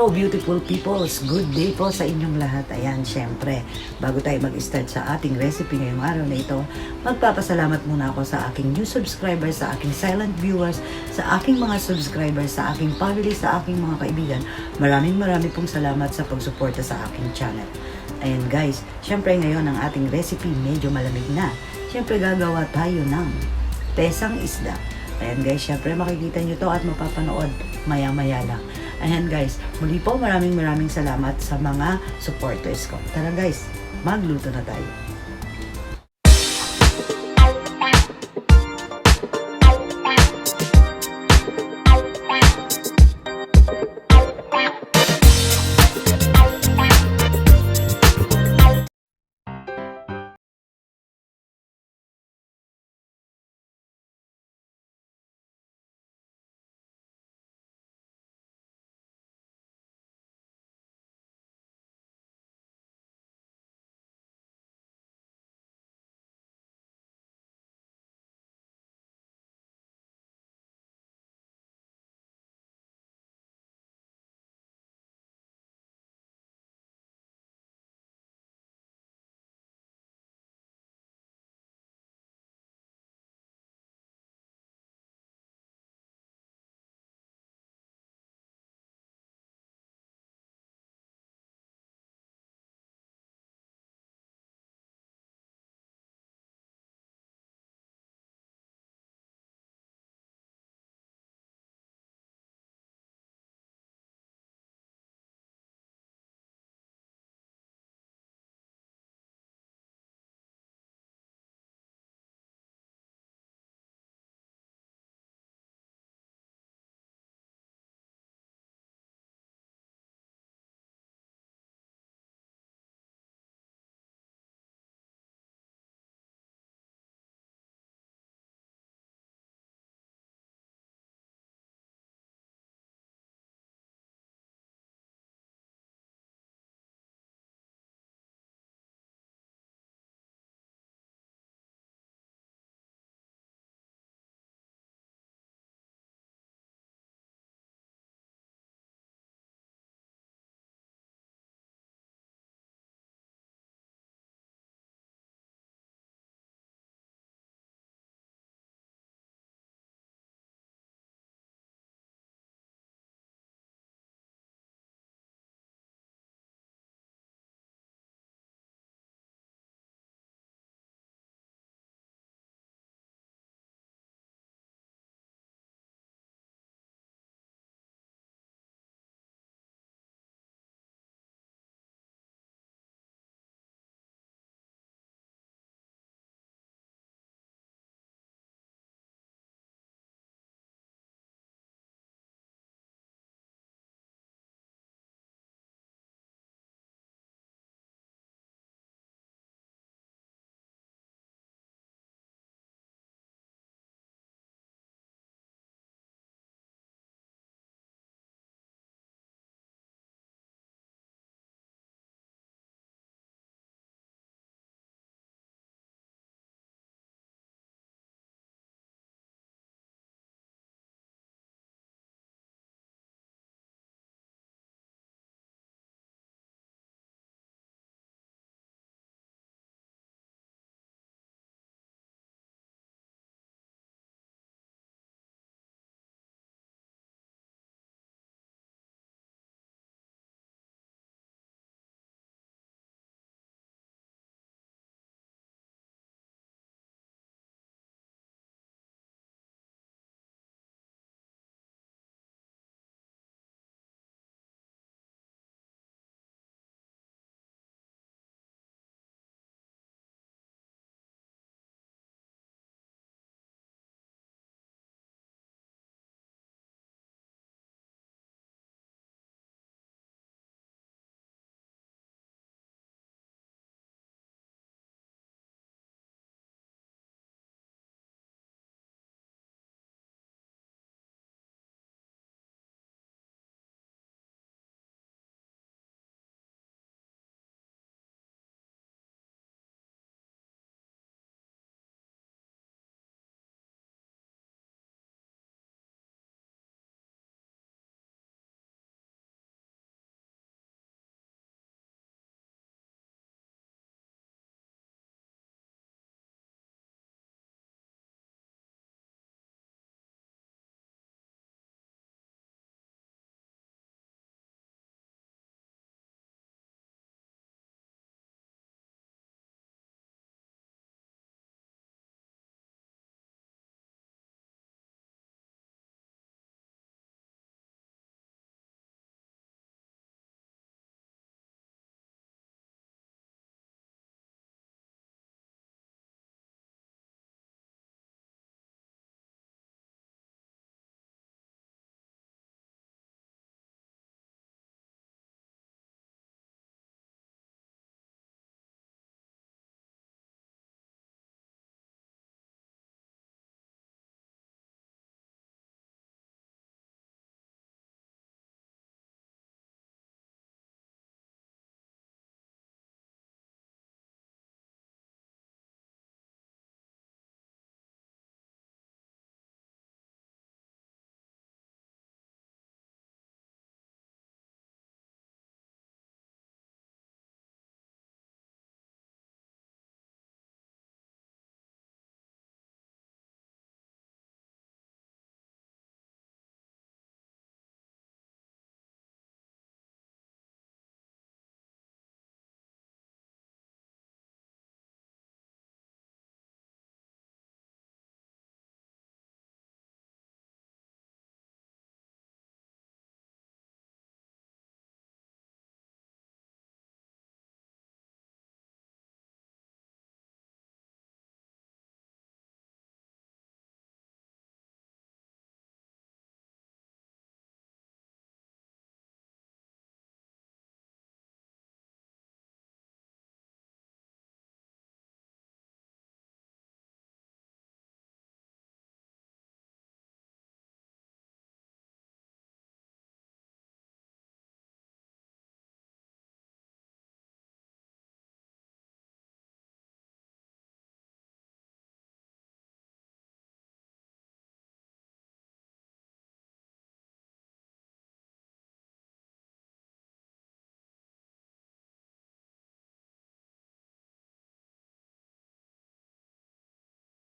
Hello beautiful peoples, good day po sa inyong lahat. Ayan, syempre, bago tayo mag-start sa ating recipe ngayong araw na ito, magpapasalamat muna ako sa aking new subscribers, sa aking silent viewers, sa aking mga subscribers, sa aking family, sa aking mga kaibigan. Maraming pong salamat sa pagsuporta sa aking channel. Ayan guys, syempre ngayon ang ating recipe medyo malamig na. Syempre gagawa tayo ng pesang isda. Ayan guys, syempre makikita nyo to at mapapanood maya-maya lang. Ayan guys, muli po maraming salamat sa mga supporters ko. Tara guys, magluto na tayo.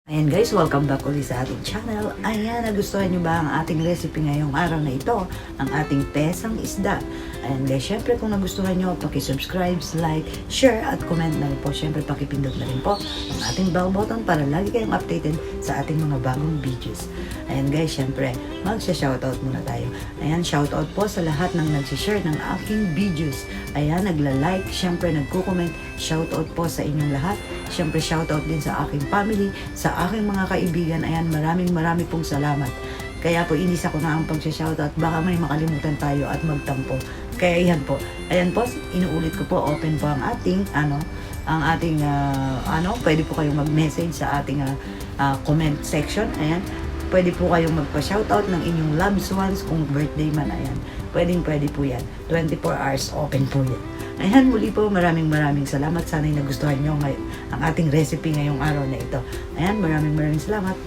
Ayan guys, welcome back ulit sa ating channel. Ayan, nagustuhan nyo ba ang ating recipe ngayong araw na ito? Ang ating pesang isda. Ayan guys, syempre kung nagustuhan nyo, paki-subscribe, like, share, at comment na rin po. Syempre paki-pindot na rin po ang ating bell button para lagi kayong updated sa ating mga bagong videos. Ayan guys, syempre magsha-shoutout muna tayo. Ayan, shoutout po sa lahat ng nagsishare ng aking videos. Ayan, nagla-like, syempre nagko-comment. Shoutout po sa inyong lahat. Syempre shoutout din sa aking family, sa aking mga kaibigan. Ayan, maraming pong salamat. Kaya po inisa ko na ang pag-shoutout, baka may makalimutan tayo at magtampo. Kaya yan po. Ayan po, inuulit ko po, open po ang ating pwede po kayong mag-message sa ating comment section. Ayan, pwede po kayong magpa-shoutout ng inyong loved ones kung birthday man. Ayan, pwede po yan. 24 hours open po yan. Ayan, muli po, maraming salamat. Sana'y nagustuhan nyo ang ating recipe ngayong araw na ito. Ayan, maraming salamat.